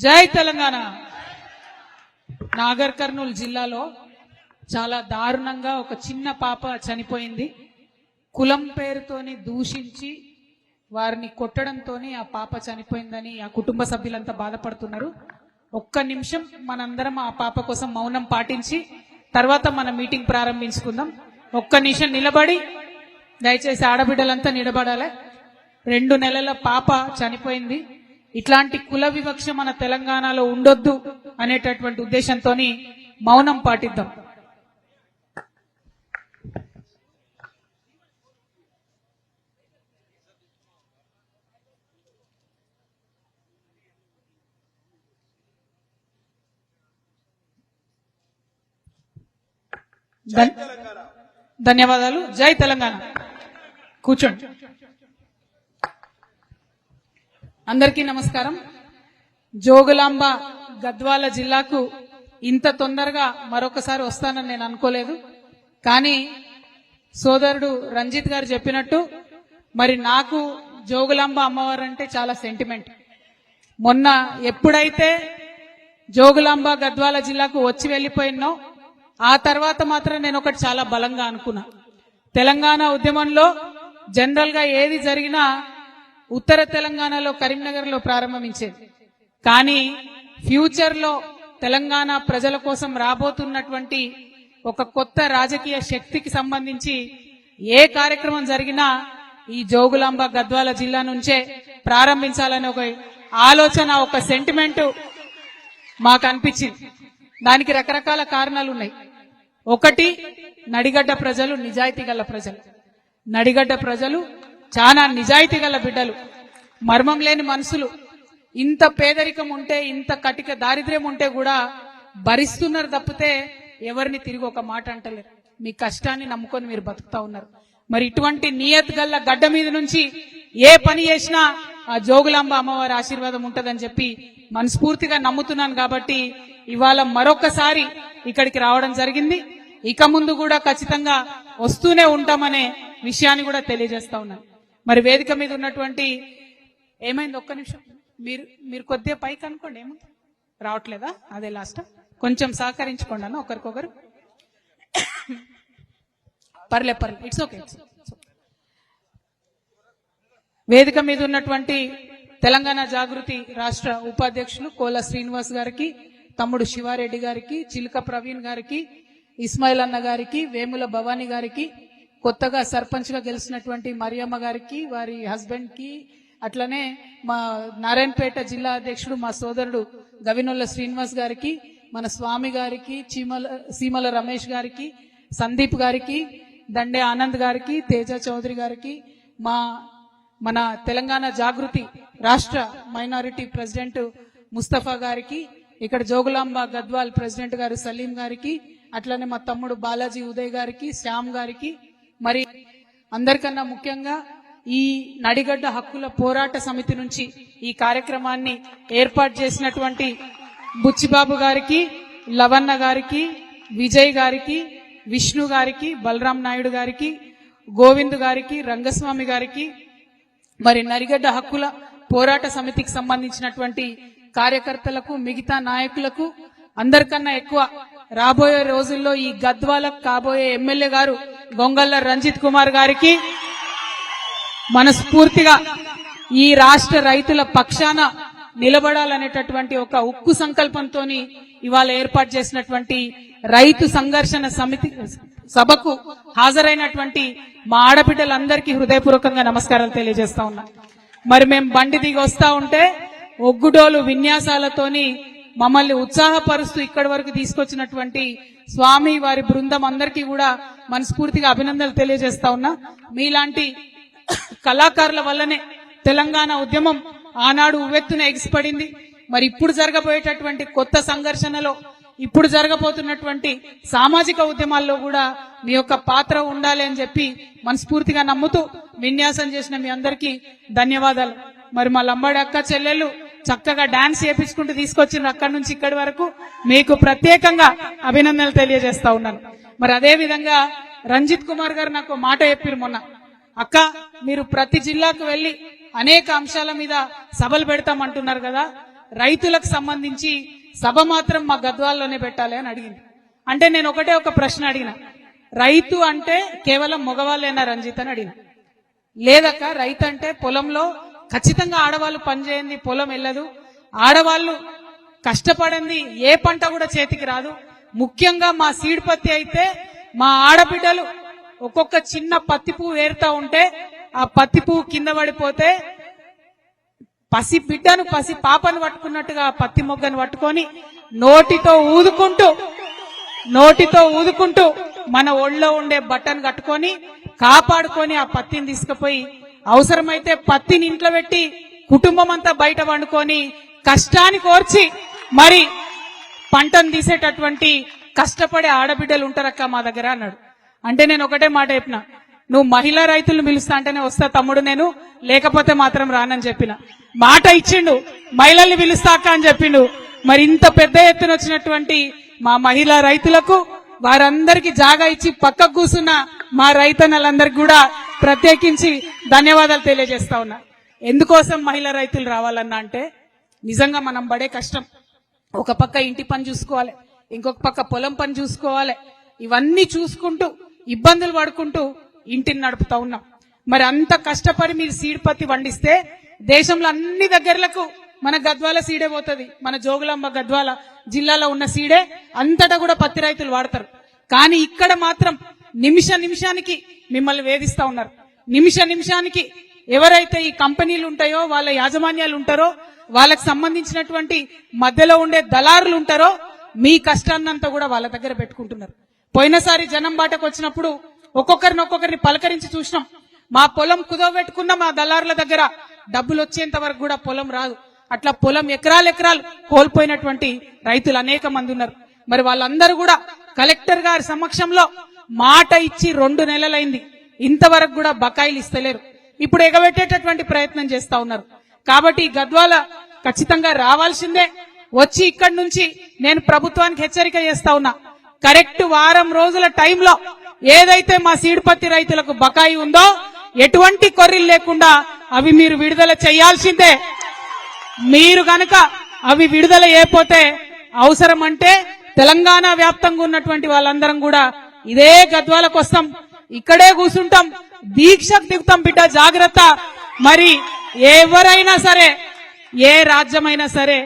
జై తెలంగాణ. నాగర్ కర్నూలు జిల్లాలో చాలా దారుణంగా ఒక చిన్న పాప చనిపోయింది. కులం పేరుతోని దూషించి వారిని కొట్టడంతోని ఆ పాప చనిపోయిందని ఆ కుటుంబ సభ్యులంతా బాధపడుతున్నారు. ఒక్క నిమిషం మనందరం ఆ పాప కోసం మౌనం పాటించి తర్వాత మన మీటింగ్ ప్రారంభించుకుందాం. ఒక్క నిమిషం నిలబడి దయచేసి ఆడబిడ్డలంతా నిలబడాలి. 2 నెలల పాప చనిపోయింది. ఇట్లాంటి కుల వివక్ష మన తెలంగాణలో ఉండొద్దు అనేటటువంటి ఉద్దేశంతో మౌనం పాటిద్దాం. ధన్యవాదాలు. జై తెలంగాణ. కూర్చోండి. అందరికీ నమస్కారం. జోగులాంబ గద్వాల జిల్లాకు ఇంత తొందరగా మరొకసారి వస్తానని నేను అనుకోలేదు. కానీ సోదరుడు రంజిత్ గారు చెప్పినట్టు మరి నాకు జోగులాంబ అమ్మవారు అంటే చాలా సెంటిమెంట్. మొన్న ఎప్పుడైతే జోగులాంబ గద్వాల జిల్లాకు వచ్చి వెళ్ళిపోయినో ఆ తర్వాత మాత్రం నేను ఒకటి చాలా బలంగా అనుకున్నా. తెలంగాణ ఉద్యమంలో జనరల్ గా ఏది జరిగినా ఉత్తర తెలంగాణలో కరీంనగర్ లో ప్రారంభించేది. కానీ ఫ్యూచర్ లో తెలంగాణ ప్రజల కోసం రాబోతున్నటువంటి ఒక కొత్త రాజకీయ శక్తికి సంబంధించి ఏ కార్యక్రమం జరిగినా ఈ జోగులాంబ గద్వాల జిల్లా నుంచే ప్రారంభించాలని ఒక ఆలోచన, ఒక సెంటిమెంట్ మాకు అనిపించింది. దానికి రకరకాల కారణాలు ఉన్నాయి. ఒకటి, నడిగడ్డ ప్రజలు నిజాయితీ గల ప్రజలు. నడిగడ్డ ప్రజలు చాలా నిజాయితీ గల బిడ్డలు, మర్మం లేని మనుషులు. ఇంత పేదరికం ఉంటే, ఇంత కటిక దారిద్ర్యం ఉంటే కూడా భరిస్తున్నారు తప్పితే ఎవరిని తిరిగి ఒక మాట అంటలేరు. మీ కష్టాన్ని నమ్ముకొని మీరు బతుకుతా ఉన్నారు. మరి ఇటువంటి నియత్ గల్ల గడ్డ మీద నుంచి ఏ పని చేసినా ఆ జోగులాంబ అమ్మవారి ఆశీర్వాదం ఉంటదని చెప్పి మనస్ఫూర్తిగా నమ్ముతున్నాను. కాబట్టి ఇవాళ మరొకసారి ఇక్కడికి రావడం జరిగింది. ఇక ముందు కూడా ఖచ్చితంగా వస్తూనే ఉంటామనే విషయాన్ని కూడా తెలియజేస్తా ఉన్నాను. మరి వేదిక మీద ఉన్నటువంటి ఏమైంది, ఒక్క నిమిషం మీరు కొద్దిగా పైకి అనుకోండి. ఏముంది, రావట్లేదా? అదే లాస్ట్. కొంచెం సహకరించుకోండి అన్న ఒకరికొకరు. పర్లే, ఇట్స్ ఓకే. వేదిక మీద ఉన్నటువంటి తెలంగాణ జాగృతి రాష్ట్ర ఉపాధ్యక్షులు కోల శ్రీనివాస్ గారికి, తమ్ముడు శివారెడ్డి గారికి, చిలుక ప్రవీణ్ గారికి, ఇస్మాయిల్ అన్న గారికి, వేముల భవానీ గారికి, కొత్తగా సర్పంచ్ గా గెలిచినటువంటి మరియమ్మ గారికి, వారి హస్బెండ్ కి, అట్లనే మా నారాయణపేట జిల్లా అధ్యక్షుడు మా సోదరుడు గవినొల్ల శ్రీనివాస్ గారికి, మన స్వామి గారికి, సీమల రమేష్ గారికి, సందీప్ గారికి, దండే ఆనంద్ గారికి, తేజ చౌదరి గారికి, మన తెలంగాణ జాగృతి రాష్ట్ర మైనారిటీ ప్రెసిడెంట్ ముస్తఫా గారికి, ఇక్కడ జోగులాంబ గద్వాల్ ప్రెసిడెంట్ గారు సలీం గారికి, అట్లనే మా తమ్ముడు బాలాజీ ఉదయ్ గారికి, శ్యామ్ గారికి, మరి అందరికన్నా ముఖ్యంగా ఈ నడిగడ్డ హక్కుల పోరాట సమితి నుంచి ఈ కార్యక్రమాన్ని ఏర్పాటు చేసినటువంటి బుచ్చిబాబు గారికి, లవన్న గారికి, విజయ్ గారికి, విష్ణు గారికి, బలరాం నాయుడు గారికి, గోవింద్ గారికి, రంగస్వామి గారికి, మరి నడిగడ్డ హక్కుల పోరాట సమితికి సంబంధించినటువంటి కార్యకర్తలకు, మిగతా నాయకులకు, అందరికన్నా ఎక్కువ రాబోయే రోజుల్లో ఈ గద్వాలకు కాబోయే ఎమ్మెల్యే గారు గొంగళ్ళ రంజిత్ కుమార్ గారికి మనస్ఫూర్తిగా ఈ రాష్ట్ర రైతుల పక్షాన నిలబడాలనేటటువంటి ఒక ఉక్కు సంకల్పంతో ఇవాళ ఏర్పాటు చేసినటువంటి రైతు సంఘర్షణ సమితి సభకు హాజరైనటువంటి మా ఆడబిడ్డలందరికీ హృదయపూర్వకంగా నమస్కారాలు తెలియజేస్తా ఉన్నా. మరి మేము బండి దిగి వస్తా ఉంటే ఒగ్గుడోలు విన్యాసాలతోని మమ్మల్ని ఉత్సాహపరుస్తూ ఇక్కడి వరకు తీసుకొచ్చినటువంటి స్వామి వారి బృందం అందరికీ కూడా మనస్ఫూర్తిగా అభినందనలు తెలియజేస్తా ఉన్నా. మీలాంటి కళాకారుల వల్లనే తెలంగాణ ఉద్యమం ఆనాడు ఉవ్వెత్తున ఎగిసిపడింది. మరి ఇప్పుడు జరగబోయేటటువంటి కొత్త సంఘర్షణలో, ఇప్పుడు జరగబోతున్నటువంటి సామాజిక ఉద్యమాల్లో కూడా మీ యొక్క పాత్ర ఉండాలి అని చెప్పి మనస్ఫూర్తిగా నమ్ముతూ విన్యాసం చేసిన మీ అందరికీ ధన్యవాదాలు. మరి మా లంబాడి అక్క చెల్లెళ్ళు చక్కగా డాన్స్ చేపించుకుంటూ తీసుకొచ్చిన అక్కడి నుంచి ఇక్కడి వరకు మీకు ప్రత్యేకంగా అభినందనలు తెలియజేస్తా ఉన్నాను. మరి అదే విధంగా రంజిత్ కుమార్ గారు నాకు మాట చెప్పారు మొన్న, అక్క మీరు ప్రతి జిల్లాకు వెళ్లి అనేక అంశాల మీద సభలు పెడతామంటున్నారు కదా, రైతులకు సంబంధించి సభ మాత్రం మా గద్వాల్లోనే పెట్టాలి అని అడిగింది. అంటే నేను ఒకటే ఒక ప్రశ్న అడిగిన, రైతు అంటే కేవలం మగవాళ్ళేనా రంజిత్ అని అడిగిన. లేదక్క, రైతు అంటే పొలంలో ఖచ్చితంగా ఆడవాళ్ళు పనిచేయండి, పొలం వెళ్ళదు, ఆడవాళ్ళు కష్టపడింది ఏ పంట కూడా చేతికి రాదు. ముఖ్యంగా మా సీడ్ పత్తి అయితే మా ఆడబిడ్డలు ఒక్కొక్క చిన్న పత్తి పువ్వు ఏరుతా ఉంటే ఆ పత్తి పువ్వు కింద పడిపోతే పసి బిడ్డను పసి పాపను పట్టుకున్నట్టుగా పత్తి మొగ్గను పట్టుకొని నోటితో ఊదుకుంటూ మన ఒళ్ళో ఉండే బట్టను కట్టుకొని కాపాడుకొని ఆ పత్తిని తీసుకుపోయి అవసరమైతే పత్తిని ఇంట్లో పెట్టి కుటుంబం అంతా బయట వండుకొని కష్టాన్ని కోర్చి మరి పంటను తీసేటటువంటి కష్టపడే ఆడబిడ్డలు ఉంటారక్క మా దగ్గర అన్నాడు. అంటే నేను ఒకటే మాట చెప్పిన, నువ్వు మహిళా రైతులను పిలుస్తా అంటేనే వస్తా తమ్ముడు, నేను లేకపోతే మాత్రం రానని చెప్పిన. మాట ఇచ్చిండు, మహిళల్ని పిలుస్తాక అని చెప్పిండు. మరి ఇంత పెద్ద ఎత్తున వచ్చినటువంటి మా మహిళా రైతులకు వారందరికీ జాగా ఇచ్చి పక్కకు కూర్చున్న మా రైతన్నలందరికీ కూడా ప్రత్యేకించి ధన్యవాదాలు తెలియజేస్తా ఉన్నా. ఎందుకోసం మహిళా రైతులు రావాలన్నా అంటే నిజంగా మనం పడే కష్టం, ఒక పక్క ఇంటి పని చూసుకోవాలి, ఇంకొక పక్క పొలం పని చూసుకోవాలి, ఇవన్నీ చూసుకుంటూ ఇబ్బందులు పడుకుంటూ ఇంటిని నడుపుతా ఉన్నాం. మరి అంత కష్టపడి మీరు సీడ్ పత్తి పండిస్తే దేశంలో అన్ని దగ్గరలకు మన గద్వాల సీడే పోతుంది. మన జోగులాంబ గద్వాల జిల్లాలో ఉన్న సీడే అంతటా కూడా పత్తి రైతులు వాడతారు. కానీ ఇక్కడ మాత్రం నిమిషానికి మిమ్మల్ని వేధిస్తా ఉన్నారు. నిమిషానికి ఎవరైతే ఈ కంపెనీలు ఉంటాయో, వాళ్ళ యాజమాన్యాలు ఉంటారో, వాళ్ళకి సంబంధించినటువంటి మధ్యలో ఉండే దళారులు ఉంటారో, మీ కష్టాన్నంతా కూడా వాళ్ళ దగ్గర పెట్టుకుంటున్నారు. పోయినసారి జనం బాటకు వచ్చినప్పుడు ఒక్కొక్కరిని పలకరించి చూసినాం. మా పొలం కుదవబెట్టుకున్న మా దళారుల దగ్గర డబ్బులు వచ్చేంత వరకు కూడా పొలం రాదు. అట్లా పొలం ఎకరాలు కోల్పోయినటువంటి రైతులు అనేక మంది ఉన్నారు. మరి వాళ్ళందరూ కూడా కలెక్టర్ గారి సమక్షంలో మాట ఇచ్చి 2 నెలలైంది, ఇంతవరకు కూడా బకాయిలు ఇస్తలేరు. ఇప్పుడు ఎగబెట్టేటటువంటి ప్రయత్నం చేస్తా ఉన్నారు. కాబట్టి గద్వాల ఖచ్చితంగా రావాల్సిందే. వచ్చి ఇక్కడి నుంచి నేను ప్రభుత్వానికి హెచ్చరిక చేస్తా ఉన్నా, కరెక్ట్ వారం రోజుల టైంలో ఏదైతే మా సీడ్ పత్తి రైతులకు బకాయి ఉందో ఎటువంటి కొర్రీలు లేకుండా అవి మీరు విడుదల చేయాల్సిందే. మీరు గనక అవి విడుదల చేయకపోతే అవసరం అంటే తెలంగాణ వ్యాప్తంగా ఉన్నటువంటి వాళ్ళందరం కూడా ఇదే గద్వాలకు వస్తాం, ఇక్కడే కూర్చుంటాం, దీక్షకు దిగుతాం. బిడ్డ జాగ్రత్త. మరి ఎవరైనా సరే, ఏ రాజ్యమైనా సరే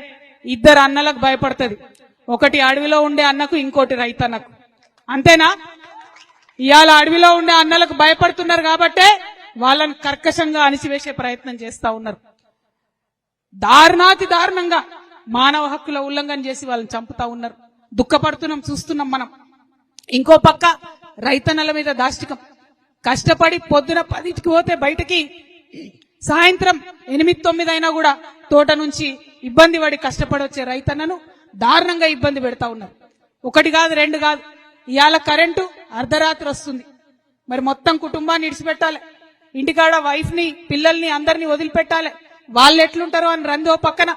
2 అన్నలకు భయపడుతుంది. ఒకటి అడవిలో ఉండే అన్నకు, ఇంకోటి రైతన్నకు. అంతేనా? ఇవాళ అడవిలో ఉండే అన్నలకు భయపడుతున్నారు కాబట్టే వాళ్ళని కర్కశంగా అణిచివేసే ప్రయత్నం చేస్తా ఉన్నారు. దారుణాతి దారుణంగా మానవ హక్కుల ఉల్లంఘన చేసి వాళ్ళని చంపుతా ఉన్నారు. దుఃఖపడుతున్నాం, చూస్తున్నాం మనం. ఇంకో పక్క రైతన్నల మీద దాష్టికం. కష్టపడి పొద్దున 10కి పోతే బయటకి సాయంత్రం 8-9 అయినా కూడా తోట నుంచి ఇబ్బంది పడి కష్టపడి వచ్చే రైతన్నను దారుణంగా ఇబ్బంది పెడతా ఉన్నారు. 1 కాదు 2 కాదు. ఇవాళ కరెంటు అర్ధరాత్రి వస్తుంది. మరి మొత్తం కుటుంబాన్ని ఇడిచిపెట్టాలి, ఇంటికాడ వైఫ్ ని పిల్లల్ని అందరినీ వదిలిపెట్టాలి. వాళ్ళు ఎట్లుంటారో అని రందో పక్కన,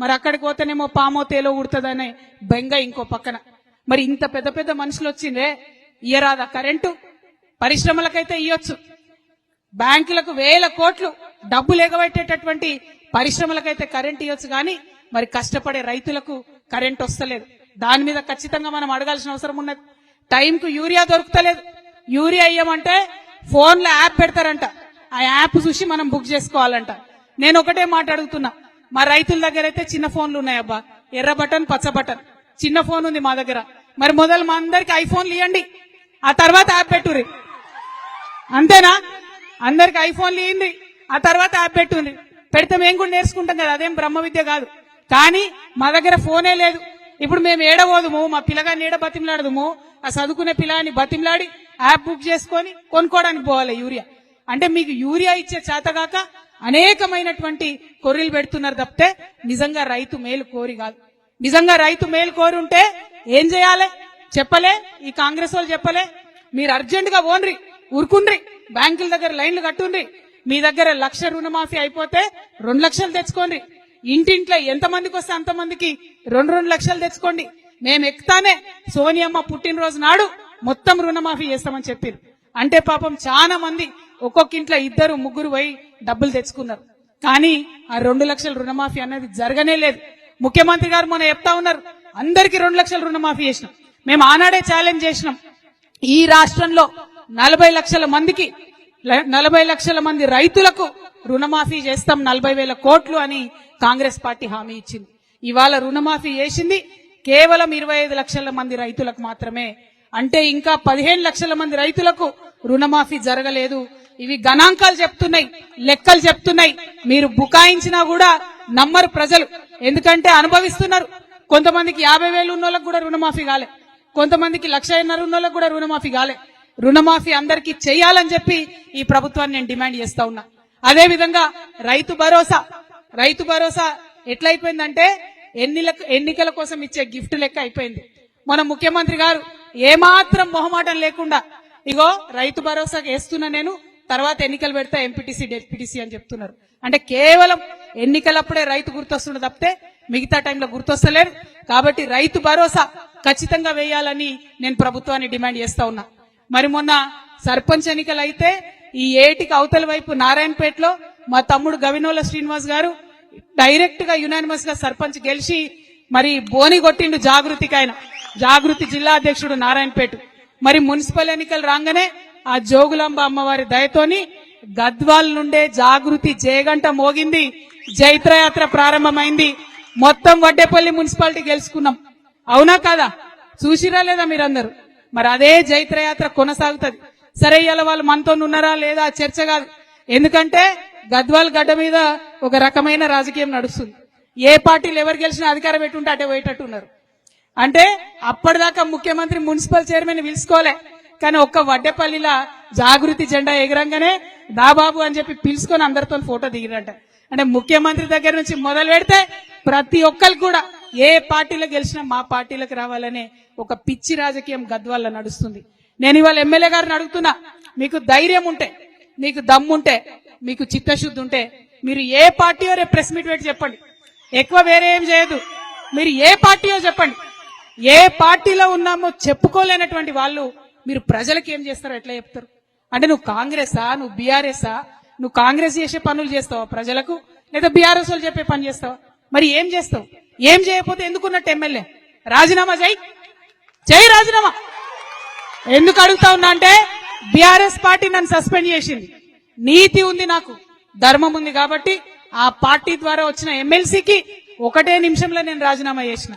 మరి అక్కడికి పోతేనేమో పామో తేలో ఉడుతుందనే బెంగ ఇంకో పక్కన. మరి ఇంత పెద్ద పెద్ద మనుషులు వచ్చిందే, ఇయ్యరాదా కరెంటు? పరిశ్రమలకైతే ఇయ్యొచ్చు, బ్యాంకులకు 1000 కోట్లు డబ్బులు ఎగబెట్టేటటువంటి పరిశ్రమలకైతే కరెంట్ ఇవ్వచ్చు. కానీ మరి కష్టపడే రైతులకు కరెంట్ వస్తలేదు. దాని మీద ఖచ్చితంగా మనం అడగాల్సిన అవసరం ఉన్నది. టైంకు యూరియా దొరుకుతలేదు. యూరియా ఇయ్యమంటే ఫోన్లో యాప్ పెడతారంట, ఆ యాప్ చూసి మనం బుక్ చేసుకోవాలంట. నేను ఒకటే మాట అడుగుతున్నా, మా రైతుల దగ్గర అయితే చిన్న ఫోన్లు ఉన్నాయబ్బా, ఎర్ర బటన్ పచ్చ బటన్, చిన్న ఫోన్ ఉంది మా దగ్గర. మరి మొదలు మా అందరికి ఐఫోన్లు ఇవ్వండి, ఆ తర్వాత యాప్ పెట్టుర్రి. అంతేనా? అందరికి ఐఫోన్లు ఇవ్వండి, ఆ తర్వాత యాప్ పెట్టుండ్రి. పెడితే మేము కూడా నేర్చుకుంటాం కదా, అదేం బ్రహ్మ విద్య కాదు. కానీ మా దగ్గర ఫోనే లేదు. ఇప్పుడు మేము ఏడబోదుము, మా పిల్లగాన్ని ఏడ బతిమలాడదుము, ఆ చదువుకునే పిల్లగాన్ని బతిమలాడి యాప్ బుక్ చేసుకొని కొనుక్కోవడానికి పోవాలి యూరియా. అంటే మీకు యూరియా ఇచ్చే చేతగాక అనేకమైనటువంటి కొర్రీలు పెడుతున్నారు తప్పితే నిజంగా రైతు మేలు కోరి కాదు. నిజంగా రైతు మేలు కోరి ఉంటే ఏం చేయాలి చెప్పలే, ఈ కాంగ్రెస్ వాళ్ళు చెప్పలే. మీరు అర్జెంట్ గా ఓన్రి ఊరుకుండ్రి, బ్యాంకుల దగ్గర లైన్లు కట్టుండ్రి. మీ దగ్గర 1,00,000 రుణమాఫీ అయిపోతే 2 లక్షలు తెచ్చుకోండి. ఇంటింట్లో ఎంతమందికి వస్తే అంతమందికి 2 లక్షలు తెచ్చుకోండి. మేము ఎక్కుతానే సోనియమ్మ పుట్టినరోజు నాడు మొత్తం రుణమాఫీ చేస్తామని చెప్పారు. అంటే పాపం చాలా మంది ఒక్కొక్క ఇంట్లో 2-3 పోయి డబ్బులు తెచ్చుకున్నారు. కానీ ఆ 2 లక్షల రుణమాఫీ అన్నది జరగనే లేదు. ముఖ్యమంత్రి గారు మొన్న చెప్తా ఉన్నారు, అందరికీ 2 లక్షల రుణమాఫీ చేసినాం. మేము ఆనాడే ఛాలెంజ్ చేసినాం, ఈ రాష్ట్రంలో 40 లక్షల మందికి 40 లక్షల మంది రైతులకు రుణమాఫీ చేస్తాం 40,000 కోట్లు అని కాంగ్రెస్ పార్టీ హామీ ఇచ్చింది. ఇవాళ రుణమాఫీ చేసింది కేవలం 25 లక్షల మంది రైతులకు మాత్రమే. అంటే ఇంకా 15 లక్షల మంది రైతులకు రుణమాఫీ జరగలేదు. ఇవి గణాంకాలు చెప్తున్నాయి, లెక్కలు చెప్తున్నాయి. మీరు బుకాయించినా కూడా నమ్మరు ప్రజలు, ఎందుకంటే అనుభవిస్తున్నారు. కొంతమందికి 50,000 ఉన్నోళ్ళకు కూడా రుణమాఫీ కాలే, కొంతమందికి 1,50,000 ఉన్నోళ్ళకు కూడా రుణమాఫీ కాలే. రుణమాఫీ అందరికీ చేయాలని చెప్పి ఈ ప్రభుత్వాన్ని నేను డిమాండ్ చేస్తా ఉన్నా. అదే విధంగా రైతు భరోసా ఎట్లయిపోయిందంటే ఎన్నికల కోసం ఇచ్చే గిఫ్ట్ లెక్క అయిపోయింది. మన ముఖ్యమంత్రి గారు ఏమాత్రం మొహమాటం లేకుండా ఇగో రైతు భరోసాకి వేస్తున్నా నేను, తర్వాత ఎన్నికలు పెడతా ఎంపీటీసీ డెప్యూటీసీ అని చెప్తున్నారు. అంటే కేవలం ఎన్నికలప్పుడే రైతు గుర్తొస్తుండ తప్పితే మిగతా టైంలో గుర్తొస్తలేరు. కాబట్టి రైతు భరోసా ఖచ్చితంగా వేయాలని నేను ప్రభుత్వాన్ని డిమాండ్ చేస్తా ఉన్నా. మరి మొన్న సర్పంచ్ ఎన్నికలు అయితే ఈ ఏటికి అవతల వైపు నారాయణపేటలో మా తమ్ముడు గవినోల శ్రీనివాస్ గారు డైరెక్ట్ గా యునానిమస్ గా సర్పంచ్ గెలిచి మరి బోని కొట్టిండు జాగృతికి. ఆయన జాగృతి జిల్లా అధ్యక్షుడు నారాయణపేట. మరి మున్సిపల్ ఎన్నికలు రాగానే ఆ జోగులాంబ అమ్మవారి దయతోని గద్వాల్ నుండే జాగృతి జయగంట మోగింది, జైత్రయాత్ర ప్రారంభమైంది. మొత్తం వడ్డేపల్లి మున్సిపాలిటీ గెలుచుకున్నాం. అవునా కాదా? చూసిరా లేదా మీరందరూ? మరి అదే జైత్రయాత్ర కొనసాగుతుంది. సరే ఇలా వాళ్ళు మనతో ఉన్నారా లేదా చర్చ కాదు, ఎందుకంటే గద్వాల్ గడ్డ మీద ఒక రకమైన రాజకీయం నడుస్తుంది. ఏ పార్టీలు ఎవరు గెలిచినా అధికారం పెట్టుంటే అటే పోయేటట్టు ఉన్నారు. అంటే అప్పటిదాకా ముఖ్యమంత్రి మున్సిపల్ చైర్మన్ పిలుచుకోలే, కానీ ఒక్క వడ్డేపల్లిలా జాగృతి జెండా ఎగరంగానే దాబాబు అని చెప్పి పిలుచుకొని అందరితో ఫోటో దిగిరంట. అంటే ముఖ్యమంత్రి దగ్గర నుంచి మొదలు పెడితే ప్రతి ఒక్కరికి కూడా ఏ పార్టీలో గెలిచినా మా పార్టీలకు రావాలనే ఒక పిచ్చి రాజకీయం గద్వాల్లో నడుస్తుంది. నేను ఇవాళ ఎమ్మెల్యే గారిని అడుగుతున్నా, మీకు ధైర్యం ఉంటే, మీకు దమ్ముంటే, మీకు చిత్తశుద్ధి ఉంటే మీరు ఏ పార్టీయో రేపు ప్రెస్ మీట్ పెట్టి చెప్పండి. ఎక్కువ వేరే ఏం చేయదు, మీరు ఏ పార్టీయో చెప్పండి. ఏ పార్టీలో ఉన్నామో చెప్పుకోలేనటువంటి వాళ్ళు మీరు ప్రజలకు ఏం చేస్తారో ఎట్లా చెప్తారు? అంటే నువ్వు కాంగ్రెసా, నువ్వు బీఆర్ఎస్ఆ? నువ్వు కాంగ్రెస్ చేసే పనులు చేస్తావా ప్రజలకు, లేదా బీఆర్ఎస్ వాళ్ళు చెప్పే పని చేస్తావా? మరి ఏం చేస్తావు? ఏం చేయకపోతే ఎందుకున్నట్టు ఎమ్మెల్యే? రాజీనామా చేయి రాజీనామా. ఎందుకు అడుగుతా ఉన్నా అంటే బీఆర్ఎస్ పార్టీ నన్ను సస్పెండ్ చేసింది. నీతి ఉంది, నాకు ధర్మం ఉంది కాబట్టి ఆ పార్టీ ద్వారా వచ్చిన ఎమ్మెల్సీకి 1 నిమిషంలో నేను రాజీనామా చేసిన.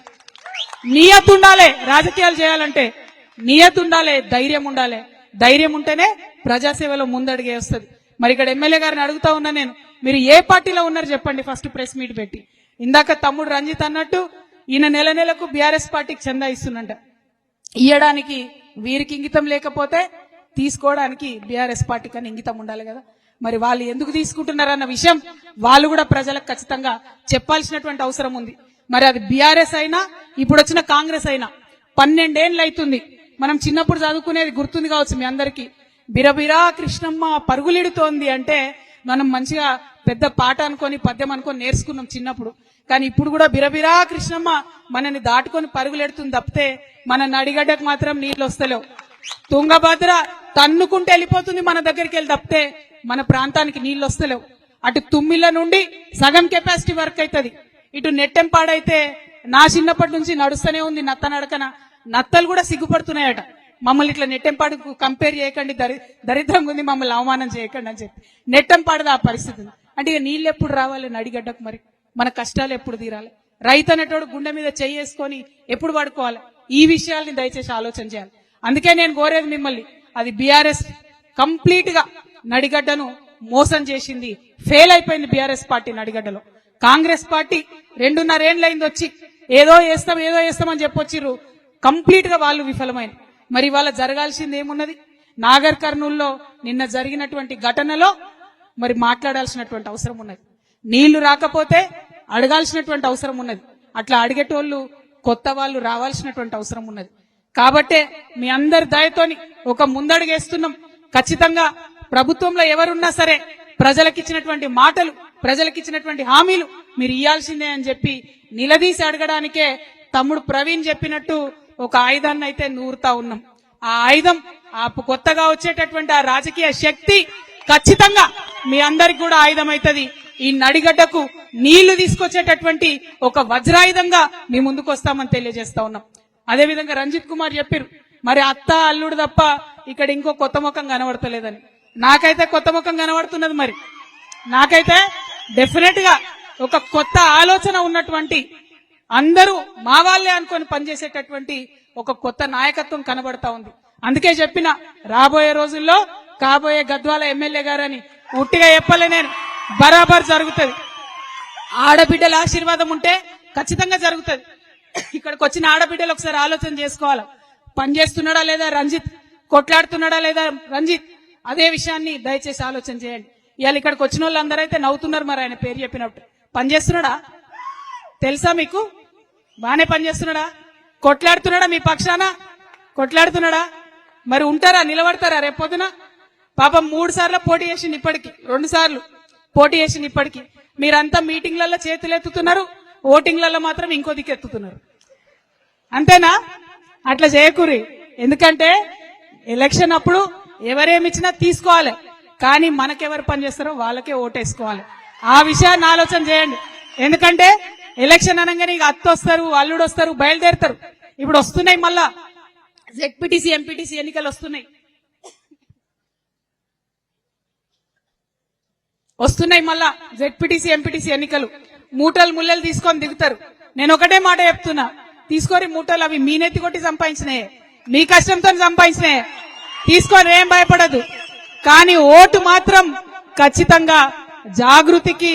నియత్ ఉండాలి, రాజకీయాలు చేయాలంటే నియత్ ఉండాలి, ధైర్యం ఉండాలి. ధైర్యం ఉంటేనే ప్రజాసేవలో ముందడిగే వస్తుంది. మరి ఇక్కడ ఎమ్మెల్యే గారిని అడుగుతా ఉన్నా నేను, మీరు ఏ పార్టీలో ఉన్నారు చెప్పండి ఫస్ట్ ప్రెస్ మీట్ పెట్టి. ఇందాక తమ్ముడు రంజిత్ అన్నట్టు ఈయన నెల నెలకు బీఆర్ఎస్ పార్టీకి చందా ఇస్తున్నంట. ఇయ్యడానికి వీరికి ఇంగితం లేకపోతే తీసుకోవడానికి బీఆర్ఎస్ పార్టీ కన్నా ఇంగితం ఉండాలి కదా. మరి వాళ్ళు ఎందుకు తీసుకుంటున్నారన్న విషయం వాళ్ళు కూడా ప్రజలకు ఖచ్చితంగా చెప్పాల్సినటువంటి అవసరం ఉంది. మరి అది బీఆర్ఎస్ అయినా ఇప్పుడు వచ్చిన కాంగ్రెస్ అయినా 12 ఏళ్ళు అవుతుంది. మనం చిన్నప్పుడు చదువుకునేది గుర్తుంది కావచ్చు మీ అందరికీ, బిరబిరా కృష్ణమ్మ పరుగులిడుతోంది అంటే మనం మంచిగా పెద్ద పాట అనుకొని పద్యం అనుకొని నేర్చుకున్నాం చిన్నప్పుడు. కానీ ఇప్పుడు కూడా బిరబిరా కృష్ణమ్మ మనని దాటుకొని పరుగులెడుతుంది తప్పితే మన నడిగడ్డకు మాత్రం నీళ్లు వస్తలేవు. తుంగభద్ర తన్నుకుంటే వెళ్ళిపోతుంది మన దగ్గరికి వెళ్ళి తప్పితే మన ప్రాంతానికి నీళ్లు వస్తలేవు. అటు తుమ్మిళ్ళ నుండి సగం కెపాసిటీ వర్క్ అవుతుంది, ఇటు నెట్టెంపాడైతే నా చిన్నప్పటి నుంచి నడుస్తూనే ఉంది నత్త నడకన. నత్తలు కూడా సిగ్గుపడుతున్నాయట, మమ్మల్ని ఇట్లా నెట్టెంపాడుకు కంపేర్ చేయకండి, దరిద్రంగా ఉంది, మమ్మల్ని అవమానం చేయకండి అని చెప్పి. నెట్టెంపాడదా ఆ పరిస్థితి. అంటే ఇక నీళ్ళు ఎప్పుడు రావాలి నడిగడ్డకు? మరి మన కష్టాలు ఎప్పుడు తీరాలి? రైతు అనేటోడు గుండె మీద చేసుకొని ఎప్పుడు పడుకోవాలి? ఈ విషయాల్ని దయచేసి ఆలోచన చేయాలి. అందుకే నేను కోరేది మిమ్మల్ని, అది బీఆర్ఎస్ కంప్లీట్ గా నడిగడ్డను మోసం చేసింది, ఫెయిల్ అయిపోయింది బీఆర్ఎస్ పార్టీ నడిగడ్డలో. కాంగ్రెస్ పార్టీ 2.5 ఏళ్ళైంది వచ్చి ఏదో చేస్తామని చెప్పొచ్చిర్రు, కంప్లీట్ గా వాళ్ళు విఫలమైన. మరి వాళ్ళ జరగాల్సింది ఏమున్నది? నాగర్ కర్నూల్లో నిన్న జరిగినటువంటి ఘటనలో మరి మాట్లాడాల్సినటువంటి అవసరం ఉన్నది. నీళ్లు రాకపోతే అడగాల్సినటువంటి అవసరం ఉన్నది. అట్లా అడిగేటోళ్ళు కొత్త వాళ్ళు రావాల్సినటువంటి అవసరం ఉన్నది. కాబట్టే మీ అందరి దయతోని ఒక ముందడుగేస్తున్నాం. ఖచ్చితంగా ప్రభుత్వంలో ఎవరున్నా సరే ప్రజలకిచ్చినటువంటి మాటలు, ప్రజలకిచ్చినటువంటి హామీలు మీరు ఇయ్యాల్సిందే అని చెప్పి నిలదీసి అడగడానికే తమ్ముడు ప్రవీణ్ చెప్పినట్టు ఒక ఆయుధాన్ని అయితే నూరుతా ఉన్నాం. ఆ ఆయుధం కొత్తగా వచ్చేటటువంటి ఆ రాజకీయ శక్తి ఖచ్చితంగా మీ అందరికి కూడా ఆయుధం అవుతుంది. ఈ నడిగడ్డకు నీళ్లు తీసుకొచ్చేటటువంటి ఒక వజ్రాయుధంగా మీ ముందుకు వస్తామని తెలియజేస్తా ఉన్నాం. అదేవిధంగా రంజిత్ కుమార్ చెప్పారు, మరి అత్త అల్లుడు తప్ప ఇక్కడ ఇంకో కొత్త ముఖం కనబడతలేదని. నాకైతే కొత్త ముఖం కనబడుతున్నది. మరి నాకైతే డెఫినెట్ గా ఒక కొత్త ఆలోచన ఉన్నటువంటి, అందరూ మా వాళ్ళే అనుకొని పనిచేసేటటువంటి ఒక కొత్త నాయకత్వం కనబడతా ఉంది. అందుకే చెప్పిన, రాబోయే రోజుల్లో కాబోయే గద్వాల ఎమ్మెల్యే గారని ఉట్టిగా చెప్పలే నేను, బరాబర్ జరుగుతుంది. ఆడబిడ్డల ఆశీర్వాదం ఉంటే ఖచ్చితంగా జరుగుతుంది. ఇక్కడికి వచ్చిన ఆడబిడ్డలు ఒకసారి ఆలోచన చేసుకోవాలి, పనిచేస్తున్నాడా లేదా రంజిత్, కొట్లాడుతున్నాడా లేదా రంజిత్, అదే విషయాన్ని దయచేసి ఆలోచన చేయండి. ఇవాళ ఇక్కడికి వచ్చిన వాళ్ళందరూ అయితే నవ్వుతున్నారు. మరి ఆయన పేరు చెప్పినప్పుడు పనిచేస్తున్నాడా తెలుసా మీకు? బానే పనిచేస్తున్నాడా? కొట్లాడుతున్నాడా? మీ పక్షాన కొట్లాడుతున్నాడా? మరి ఉంటారా, నిలబడతారా రేపొద్దున? పాపం 3 సార్లు పోటీ చేసింది, ఇప్పటికి 2 సార్లు పోటీ చేసింది. ఇప్పటికి మీరంతా మీటింగ్లలో చేతులు ఎత్తుతున్నారు, ఓటింగ్లలో మాత్రం ఇంకో దిక్కు ఎత్తుతున్నారు. అంతేనా? అట్లా చేయకూరి. ఎందుకంటే ఎలక్షన్ అప్పుడు ఎవరేమిచ్చినా తీసుకోవాలి, కానీ మనకెవరు పనిచేస్తారో వాళ్ళకే ఓటేసుకోవాలి. ఆ విషయాన్ని ఆలోచన చేయండి. ఎందుకంటే ఎలక్షన్ అనగానే ఇక అత్త వస్తారు, అల్లుడు వస్తారు, బయలుదేరుతారు. ఇప్పుడు వస్తున్నాయి, మళ్ళా జెడ్పీటీసీ ఎంపీటీసీ ఎన్నికలు వస్తున్నాయి. మళ్ళా జెడ్పీటీసీ ఎంపీటీసీ ఎన్నికలు. మూటలు ముల్లలు తీసుకొని దిగుతారు. నేను ఒకటే మాట చెప్తున్నా, తీసుకోరి మూటలు, అవి మీ నెత్తి కొట్టి సంపాదించినాయే, మీ కష్టంతో సంపాదించినాయే, తీసుకొని ఏం భయపడదు. కానీ ఓటు మాత్రం ఖచ్చితంగా జాగృతికి,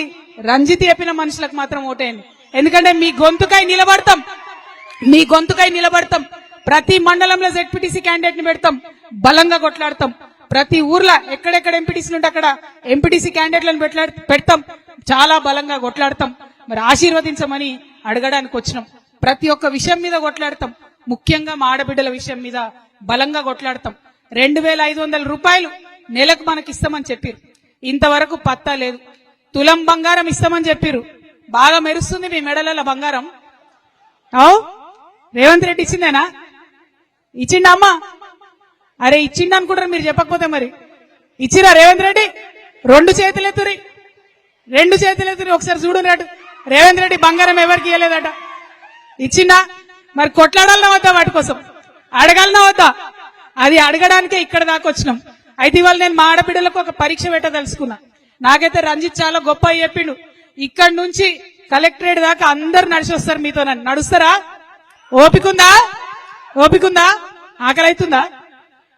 రంజిత్ చెప్పిన మనుషులకు మాత్రం ఓటేయండి. ఎందుకంటే మీ గొంతుకై నిలబడతాం. ప్రతి మండలంలో జెడ్పీటీసీ క్యాండిడేట్ ని పెడతాం, బలంగా కొట్లాడతాం. ప్రతి ఊర్లో ఎక్కడెక్కడ ఎంపీటీసీలు ఉంటే అక్కడ ఎంపీటీసీ క్యాండిడేట్లను పెడతాం, చాలా బలంగా కొట్లాడతాం. మరి ఆశీర్వదించమని అడగడానికి వచ్చినాం. ప్రతి ఒక్క విషయం మీద కొట్లాడతాం, ముఖ్యంగా మా ఆడబిడ్డల విషయం మీద బలంగా కొట్లాడతాం. 2500 రూపాయలు నెలకు మనకి ఇస్తామని చెప్పారు, ఇంతవరకు పత్తా లేదు. తులం బంగారం ఇస్తామని చెప్పారు, బాగా మెరుస్తుంది మీ మెడల బంగారం. రేవంత్ రెడ్డి ఇచ్చిందేనా? ఇచ్చిండా అమ్మా? అరే ఇచ్చిండ అనుకుంటారు మీరు, చెప్పకపోతే మరి ఇచ్చిరా రేవంత్ రెడ్డి? 2 చేతులు ఎత్తురి, ఒకసారి చూడరాడు. రేవంత్ రెడ్డి బంగారం ఎవరికి ఇవ్వలేదట, ఇచ్చిండా? మరి కొట్లాడాలన్నా వద్దా, వాటి కోసం అడగాలన్నా వద్దా? అది అడగడానికే ఇక్కడ దాకా వచ్చినాం. అయితే ఇవాళ నేను మా ఆడబిడ్డలకు ఒక పరీక్ష పెట్టదలుచుకున్నా. నాకైతే రంజిత్ చాలా గొప్ప చెప్పిండు, ఇక్కడ నుంచి కలెక్టరేట్ దాకా అందరు నడిచి వస్తారు మీతో. నడుస్తారా? ఓపికందా? ఆకలి అవుతుందా?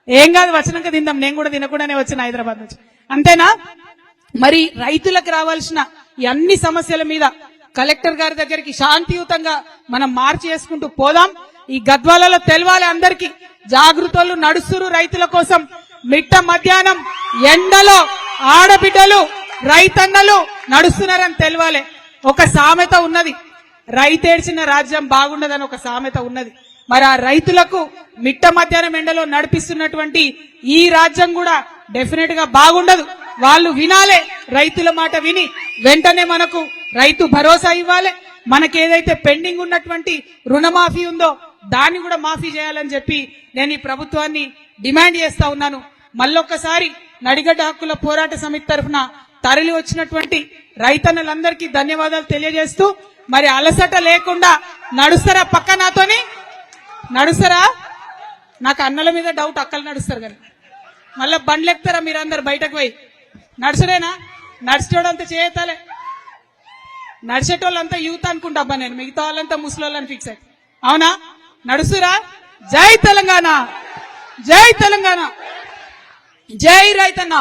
ఏం కాదు, వచ్చినాక తిందాం. నేను కూడా తినకుండానే వచ్చిన హైదరాబాద్ నుంచి, అంతేనా? మరి రైతులకు రావాల్సిన ఈ అన్ని సమస్యల మీద కలెక్టర్ గారి దగ్గరికి శాంతియుతంగా మనం మార్చి చేసుకుంటూ పోదాం. ఈ గద్వాలలో తెలవాలి అందరికీ, జాగృతులు నడుస్తురు రైతుల కోసం. మిట్ట మధ్యాహ్నం ఎండలో ఆడబిడ్డలు, రైతన్నలు నడుస్తున్నారని తెలవాలి. ఒక సామెత ఉన్నది, రైతేడ్చిన రాజ్యం బాగుండదని ఒక సామెత ఉన్నది. మరి ఆ రైతులకు మిట్ట మధ్యాహ్నం ఎండలో నడిపిస్తున్నటువంటి ఈ రాజ్యం కూడా డెఫినెట్ గా బాగుండదు. వాళ్ళు వినాలే, రైతుల మాట విని వెంటనే మనకు రైతు భరోసా ఇవ్వాలి. మనకేదైతే పెండింగ్ ఉన్నటువంటి రుణమాఫీ ఉందో దాన్ని కూడా మాఫీ చేయాలని చెప్పి నేను ఈ ప్రభుత్వాన్ని డిమాండ్ చేస్తా ఉన్నాను. మళ్ళొక్కసారి నడిగడ్డ హక్కుల పోరాట సమితి తరఫున తరలి వచ్చినటువంటి రైతన్నలందరికీ ధన్యవాదాలు తెలియజేస్తూ, మరి అలసట లేకుండా నడుస్తారా? పక్క నాతోని నడుస్తారా? నాకు అన్నల మీద డౌట్, అక్కలు నడుస్తారు కానీ మళ్ళీ బండ్లు ఎక్కుతారా మీరందరు బయటకు పోయి? నడుచుడేనా? నడిచేటోళ్ళంతా చేయతాలే, నడిచేటోళ్ళంతా యూత్ అనుకుంటా అబ్బా నేను, మిగతా వాళ్ళంతా ముసలోళ్ళని ఫిక్స్ అయ్యి. అవునా? నడుస్తురా? జై తెలంగాణ, జై రైతన్న.